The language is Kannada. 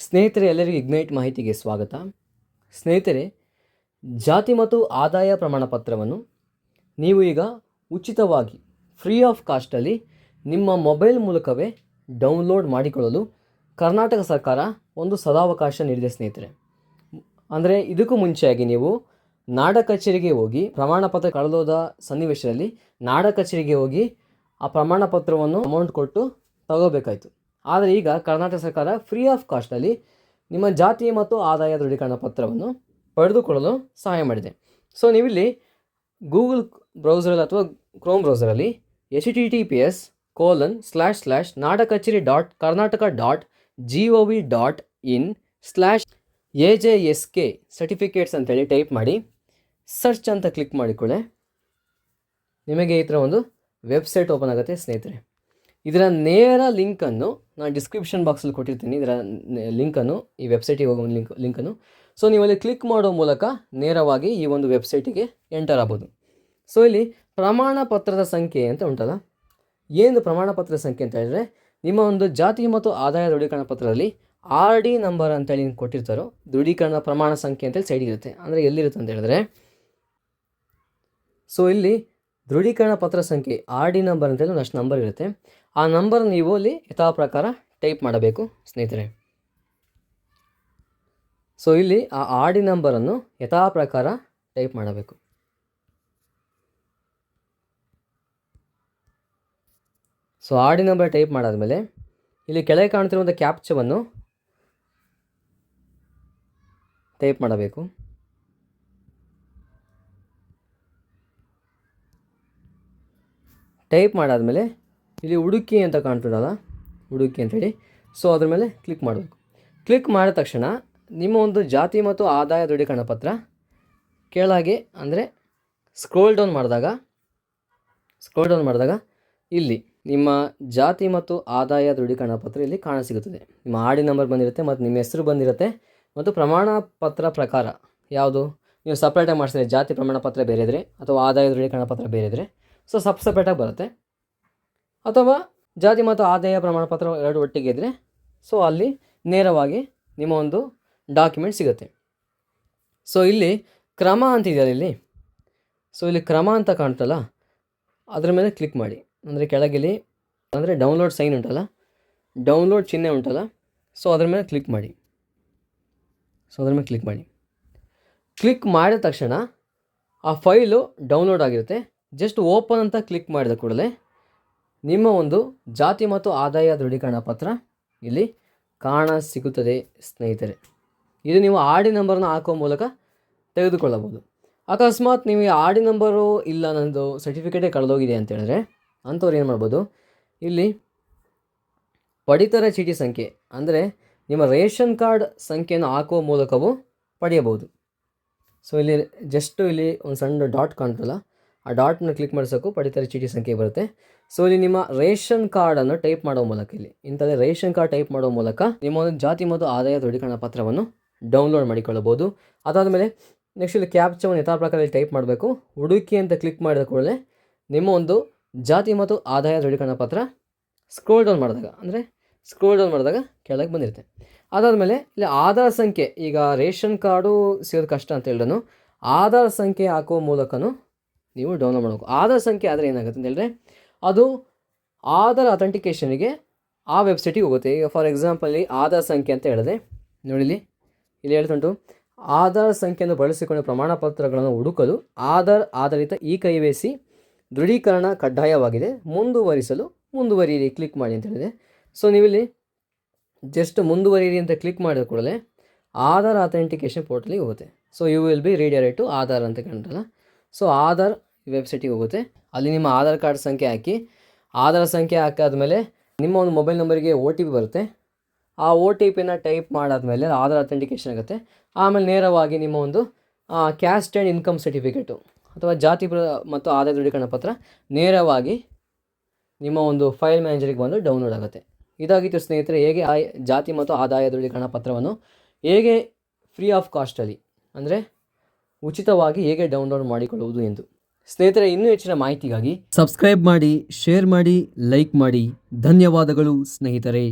ಸ್ನೇಹಿತರೆ, ಎಲ್ಲರಿಗೂ ಇಗ್ನೈಟ್ ಮಾಹಿತಿಗೆ ಸ್ವಾಗತ. ಸ್ನೇಹಿತರೆ, ಜಾತಿ ಮತ್ತು ಆದಾಯ ಪ್ರಮಾಣ ಪತ್ರವನ್ನು ನೀವು ಈಗ ಉಚಿತವಾಗಿ ಫ್ರೀ ಆಫ್ ಕಾಸ್ಟಲ್ಲಿ ನಿಮ್ಮ ಮೊಬೈಲ್ ಮೂಲಕವೇ ಡೌನ್ಲೋಡ್ ಮಾಡಿಕೊಳ್ಳಲು ಕರ್ನಾಟಕ ಸರ್ಕಾರ ಒಂದು ಸದಾವಕಾಶ ನೀಡಿದೆ ಸ್ನೇಹಿತರೆ. ಅಂದರೆ ಇದಕ್ಕೂ ಮುಂಚೆಯಾಗಿ ನೀವು ನಾಡ ಕಚೇರಿಗೆ ಹೋಗಿ ಪ್ರಮಾಣ ಪತ್ರ ಕಳೆದೋದ ಸನ್ನಿವೇಶದಲ್ಲಿ ನಾಡ ಕಚೇರಿಗೆ ಹೋಗಿ ಆ ಪ್ರಮಾಣ ಪತ್ರವನ್ನು ಅಮೌಂಟ್ ಕೊಟ್ಟು ತಗೋಬೇಕಾಯಿತು. ಆದರೆ ಈಗ ಕರ್ನಾಟಕ ಸರ್ಕಾರ ಫ್ರೀ ಆಫ್ ಕಾಸ್ಟಲ್ಲಿ ನಿಮ್ಮ ಜಾತಿ ಮತ್ತು ಆದಾಯ ದೃಢೀಕರಣ ಪತ್ರವನ್ನು ಪಡೆದುಕೊಳ್ಳಲು ಸಹಾಯ ಮಾಡಿದೆ. ಸೊ ನೀವಿಲ್ಲಿ ಗೂಗಲ್ ಬ್ರೌಸರಲ್ಲಿ ಅಥವಾ ಕ್ರೋಮ್ ಬ್ರೌಸರಲ್ಲಿ https://nardakarcheri.karnataka.gov.in/AJSK ಸರ್ಟಿಫಿಕೇಟ್ಸ್ ಅಂತೇಳಿ ಟೈಪ್ ಮಾಡಿ ಸರ್ಚ್ ಅಂತ ಕ್ಲಿಕ್ ಮಾಡಿಕೊಳ್ಳೆ ನಿಮಗೆ ಈ ಥರ ಒಂದು ವೆಬ್ಸೈಟ್ ಓಪನ್ ಆಗುತ್ತೆ ಸ್ನೇಹಿತರೆ. ಇದರ ನೇರ ಲಿಂಕನ್ನು ನಾನು ಡಿಸ್ಕ್ರಿಪ್ಷನ್ ಬಾಕ್ಸಲ್ಲಿ ಕೊಟ್ಟಿರ್ತೀನಿ. ಇದರ ಲಿಂಕನ್ನು, ಈ ವೆಬ್ಸೈಟಿಗೆ ಹೋಗೋ ಲಿಂಕನ್ನು ಸೊ ನೀವಲ್ಲಿ ಕ್ಲಿಕ್ ಮಾಡೋ ಮೂಲಕ ನೇರವಾಗಿ ಈ ಒಂದು ವೆಬ್ಸೈಟಿಗೆ ಎಂಟರ್ ಆಗ್ಬೋದು. ಸೊ ಇಲ್ಲಿ ಪ್ರಮಾಣ ಪತ್ರದ ಸಂಖ್ಯೆ ಅಂತ ಉಂಟಲ್ಲ, ಏನು ಪ್ರಮಾಣ ಪತ್ರದ ಸಂಖ್ಯೆ ಅಂತ ಹೇಳಿದ್ರೆ, ನಿಮ್ಮ ಒಂದು ಜಾತಿ ಮತ್ತು ಆದಾಯ ದೃಢೀಕರಣ ಪತ್ರದಲ್ಲಿ RD ನಂಬರ್ ಅಂತೇಳಿ ಕೊಟ್ಟಿರ್ತಾರೋ, ದೃಢೀಕರಣ ಪ್ರಮಾಣ ಸಂಖ್ಯೆ ಅಂತೇಳಿ ಸೈಡ್ ಇರುತ್ತೆ. ಅಂದರೆ ಎಲ್ಲಿರುತ್ತೆ ಅಂತ ಹೇಳಿದ್ರೆ, ಸೊ ಇಲ್ಲಿ ದೃಢೀಕರಣ ಪತ್ರ ಸಂಖ್ಯೆ RD ನಂಬರ್ ಅಂತೇಳಿ ಒಂದಷ್ಟು ನಂಬರ್ ಇರುತ್ತೆ. ಆ ನಂಬರ್ ನೀವು ಅಲ್ಲಿ ಯಥಾ ಪ್ರಕಾರ ಟೈಪ್ ಮಾಡಬೇಕು ಸ್ನೇಹಿತರೆ. ಸೊ ಇಲ್ಲಿ ಆ RD ನಂಬರನ್ನು ಯಥಾ ಪ್ರಕಾರ ಟೈಪ್ ಮಾಡಬೇಕು. ಸೊ RD ನಂಬರ್ ಟೈಪ್ ಮಾಡಾದಮೇಲೆ ಇಲ್ಲಿ ಕೆಳಗೆ ಕಾಣ್ತಿರುವಂಥ ಕ್ಯಾಪ್ಚವನ್ನು ಟೈಪ್ ಮಾಡಬೇಕು. ಟೈಪ್ ಮಾಡಾದಮೇಲೆ ಇಲ್ಲಿ ಹುಡುಕಿ ಅಂತ ಕಾಣ್ತಿರಲ್ಲ, ಹುಡುಕಿ ಅಂತೇಳಿ, ಸೊ ಅದ್ರ ಮೇಲೆ ಕ್ಲಿಕ್ ಮಾಡಬೇಕು. ಕ್ಲಿಕ್ ಮಾಡಿದ ತಕ್ಷಣ ನಿಮ್ಮ ಒಂದು ಜಾತಿ ಮತ್ತು ಆದಾಯ ದೃಢೀಕರಣ ಪತ್ರ ಕೆಳಗೆ ಅಂದರೆ ಸ್ಕ್ರೋಲ್ ಡೌನ್ ಮಾಡಿದಾಗ ಇಲ್ಲಿ ನಿಮ್ಮ ಜಾತಿ ಮತ್ತು ಆದಾಯ ದೃಢೀಕರಣ ಪತ್ರ ಇಲ್ಲಿ ಕಾಣಸಿಗುತ್ತದೆ. ನಿಮ್ಮ RD ನಂಬರ್ ಬಂದಿರುತ್ತೆ ಮತ್ತು ನಿಮ್ಮ ಹೆಸರು ಬಂದಿರುತ್ತೆ ಮತ್ತು ಪ್ರಮಾಣ ಪತ್ರ ಪ್ರಕಾರ ಯಾವುದು ನೀವು ಸಪ್ರೇಟಾಗಿ ಮಾಡಿಸಿದ್ರೆ, ಜಾತಿ ಪ್ರಮಾಣ ಪತ್ರ ಬೇರೆ ಇದ್ದರೆ ಅಥವಾ ಆದಾಯ ದೃಢೀಕರಣ ಪತ್ರ ಬೇರೆ ಇದ್ದರೆ ಸೊ ಸಪ್ರೇಟಾಗಿ ಬರುತ್ತೆ. ಅಥವಾ ಜಾತಿ ಮತ್ತು ಆದಾಯ ಪ್ರಮಾಣ ಪತ್ರ ಎರಡು ಒಟ್ಟಿಗೆ ಇದ್ದರೆ ಸೊ ಅಲ್ಲಿ ನೇರವಾಗಿ ನಿಮ್ಮ ಒಂದು ಡಾಕ್ಯುಮೆಂಟ್ ಸಿಗುತ್ತೆ. ಸೊ ಇಲ್ಲಿ ಕ್ರಮ ಅಂತಿದೆಯಲ್ಲ ಇಲ್ಲಿ, ಸೊ ಇಲ್ಲಿ ಕ್ರಮ ಅಂತ ಕಾಣ್ತಲ್ಲ, ಅದ್ರ ಮೇಲೆ ಕ್ಲಿಕ್ ಮಾಡಿ. ಅಂದರೆ ಕೆಳಗಿಲ್ಲಿ ಅಂದರೆ ಡೌನ್ಲೋಡ್ ಸೈನ್ ಉಂಟಲ್ಲ, ಡೌನ್ಲೋಡ್ ಚಿಹ್ನೆ ಉಂಟಲ್ಲ, ಸೊ ಅದ್ರ ಮೇಲೆ ಕ್ಲಿಕ್ ಮಾಡಿ. ಕ್ಲಿಕ್ ಮಾಡಿದ ತಕ್ಷಣ ಆ ಫೈಲು ಡೌನ್ಲೋಡ್ ಆಗಿರುತ್ತೆ. ಜಸ್ಟ್ ಓಪನ್ ಅಂತ ಕ್ಲಿಕ್ ಮಾಡಿದ ಕೂಡಲೇ ನಿಮ್ಮ ಒಂದು ಜಾತಿ ಮತ್ತು ಆದಾಯ ದೃಢೀಕರಣ ಪತ್ರ ಇಲ್ಲಿ ಸಿಗುತ್ತದೆ ಸ್ನೇಹಿತರೆ. ಇದು ನೀವು RD ನಂಬರನ್ನು ಹಾಕೋ ಮೂಲಕ ತೆಗೆದುಕೊಳ್ಳಬಹುದು. ಅಕಸ್ಮಾತ್ ನೀವು RD ನಂಬರು ಇಲ್ಲ, ನನ್ನದು ಸರ್ಟಿಫಿಕೇಟೇ ಕಳೆದೋಗಿದೆ ಅಂತ ಹೇಳಿದ್ರೆ ಅಂಥವ್ರು ಏನು ಮಾಡ್ಬೋದು, ಇಲ್ಲಿ ಪಡಿತರ ಚೀಟಿ ಸಂಖ್ಯೆ ಅಂದರೆ ನಿಮ್ಮ ರೇಷನ್ ಕಾರ್ಡ್ ಸಂಖ್ಯೆಯನ್ನು ಹಾಕುವ ಮೂಲಕವೂ ಪಡೆಯಬಹುದು. ಸೊ ಇಲ್ಲಿ ಜಸ್ಟು ಇಲ್ಲಿ ಒಂದು ಸಣ್ಣ ಡಾಟ್ ಕಾಣ್ತಲ್ಲ, ಆ ಡಾಟ್ನ ಕ್ಲಿಕ್ ಮಾಡಿಸೋಕ್ಕೂ ಪಡಿತರ ಚೀಟಿ ಸಂಖ್ಯೆ ಬರುತ್ತೆ. ಸೊ ಇಲ್ಲಿ ನಿಮ್ಮ ರೇಷನ್ ಕಾರ್ಡನ್ನು ಟೈಪ್ ಮಾಡೋ ಮೂಲಕ, ಇಲ್ಲಿ ಇಂಥದ್ದೇ ರೇಷನ್ ಕಾರ್ಡ್ ಟೈಪ್ ಮಾಡೋ ಮೂಲಕ ನಿಮ್ಮ ಒಂದು ಜಾತಿ ಮತ್ತು ಆದಾಯ ದೃಢೀಕರಣ ಪತ್ರವನ್ನು ಡೌನ್ಲೋಡ್ ಮಾಡಿಕೊಳ್ಳಬಹುದು. ಅದಾದಮೇಲೆ ನೆಕ್ಸ್ಟ್ ಇಲ್ಲಿ ಕ್ಯಾಪ್ಚವನ್ನು ಯಥಾ ಪ್ರಕಾರದಲ್ಲಿ ಟೈಪ್ ಮಾಡಬೇಕು. ಹುಡುಕಿ ಅಂತ ಕ್ಲಿಕ್ ಮಾಡಿದ ಕೂಡಲೇ ನಿಮ್ಮ ಒಂದು ಜಾತಿ ಮತ್ತು ಆದಾಯ ದೃಢೀಕರಣ ಪತ್ರ ಸ್ಕ್ರೋಲ್ ಡೌನ್ ಮಾಡಿದಾಗ ಕೆಳಗೆ ಬಂದಿರುತ್ತೆ. ಅದಾದಮೇಲೆ ಇಲ್ಲಿ ಆಧಾರ್ ಸಂಖ್ಯೆ, ಈಗ ರೇಷನ್ ಕಾರ್ಡು ಸಿಗೋದು ಕಷ್ಟ ಅಂತ ಹೇಳಿದ್ರು, ಆಧಾರ್ ಸಂಖ್ಯೆ ಹಾಕುವ ಮೂಲಕನೂ ನೀವು ಡೌನ್ಲೋಡ್ ಮಾಡಬೇಕು. ಆಧಾರ್ ಸಂಖ್ಯೆ ಆದರೆ ಏನಾಗುತ್ತೆ ಅಂತ ಹೇಳಿದ್ರೆ, ಅದು ಆಧಾರ್ ಅಥೆಂಟಿಕೇಷನ್ಗೆ ಆ ವೆಬ್ಸೈಟಿಗೆ ಹೋಗುತ್ತೆ. ಈಗ ಫಾರ್ ಎಕ್ಸಾಂಪಲ್ಲಿ ಆಧಾರ್ ಸಂಖ್ಯೆ ಅಂತ ಹೇಳಿದೆ ನೋಡಿ, ಇಲ್ಲಿ ಹೇಳ್ತುಂಟು, ಆಧಾರ್ ಸಂಖ್ಯೆಯನ್ನು ಬಳಸಿಕೊಂಡು ಪ್ರಮಾಣ ಪತ್ರಗಳನ್ನು ಹುಡುಕಲು ಆಧಾರ್ ಆಧಾರಿತ KYC ದೃಢೀಕರಣ ಕಡ್ಡಾಯವಾಗಿದೆ, ಮುಂದುವರಿಯಿರಿ ಕ್ಲಿಕ್ ಮಾಡಿ ಅಂತ ಹೇಳಿದೆ. ಸೊ ನೀವಿಲ್ಲಿ ಜಸ್ಟ್ ಮುಂದುವರಿಯಿರಿ ಅಂತ ಕ್ಲಿಕ್ ಮಾಡಿದ ಕೂಡಲೇ ಆಧಾರ್ ಅಥೆಂಟಿಕೇಷನ್ ಪೋರ್ಟಲಿಗೆ ಹೋಗುತ್ತೆ. So you will be redirect to Aadhaar ಅಂತ ಕಾಣ್ತಲ್ಲ, ಸೊ ಆಧಾರ್ ವೆಬ್ಸೈಟಿಗೆ ಹೋಗುತ್ತೆ. ಅಲ್ಲಿ ನಿಮ್ಮ ಆಧಾರ್ ಕಾರ್ಡ್ ಸಂಖ್ಯೆ ಹಾಕಿ, ಆಧಾರ್ ಸಂಖ್ಯೆ ಹಾಕಾದ್ಮೇಲೆ ನಿಮ್ಮ ಒಂದು ಮೊಬೈಲ್ ನಂಬರಿಗೆ OTP ಬರುತ್ತೆ. ಆ OTPನ ಟೈಪ್ ಮಾಡಾದ್ಮೇಲೆ ಆಧಾರ್ ಅಥೆಂಟಿಕೇಷನ್ ಆಗುತ್ತೆ. ಆಮೇಲೆ ನೇರವಾಗಿ ನಿಮ್ಮ ಒಂದು ಕ್ಯಾಸ್ಟ್ ಆ್ಯಂಡ್ ಇನ್ಕಮ್ ಸರ್ಟಿಫಿಕೇಟು ಅಥವಾ ಜಾತಿ ಮತ್ತು ಆದಾಯ ದೃಢೀಕರಣ ಪತ್ರ ನೇರವಾಗಿ ನಿಮ್ಮ ಒಂದು ಫೈಲ್ ಮ್ಯಾನೇಜರಿಗೆ ಬಂದು ಡೌನ್ಲೋಡ್ ಆಗುತ್ತೆ. ಇದಾಗಿತ್ತು ಸ್ನೇಹಿತರೆ, ಹೇಗೆ ಜಾತಿ ಮತ್ತು ಆದಾಯ ದೃಢೀಕರಣ ಪತ್ರವನ್ನು ಹೇಗೆ ಫ್ರೀ ಆಫ್ ಕಾಸ್ಟಲ್ಲಿ ಅಂದರೆ ಉಚಿತವಾಗಿ ಹೇಗೆ ಡೌನ್ಲೋಡ್ ಮಾಡಿಕೊಳ್ಳುವುದು ಎಂದು. ಸ್ನೇಹಿತರೆ, ಇನ್ನೂ ಹೆಚ್ಚಿನ ಮಾಹಿತಿಗಾಗಿ ಸಬ್ಸ್ಕ್ರೈಬ್ ಮಾಡಿ, ಶೇರ್ ಮಾಡಿ, ಲೈಕ್ ಮಾಡಿ. ಧನ್ಯವಾದಗಳು ಸ್ನೇಹಿತರೆ.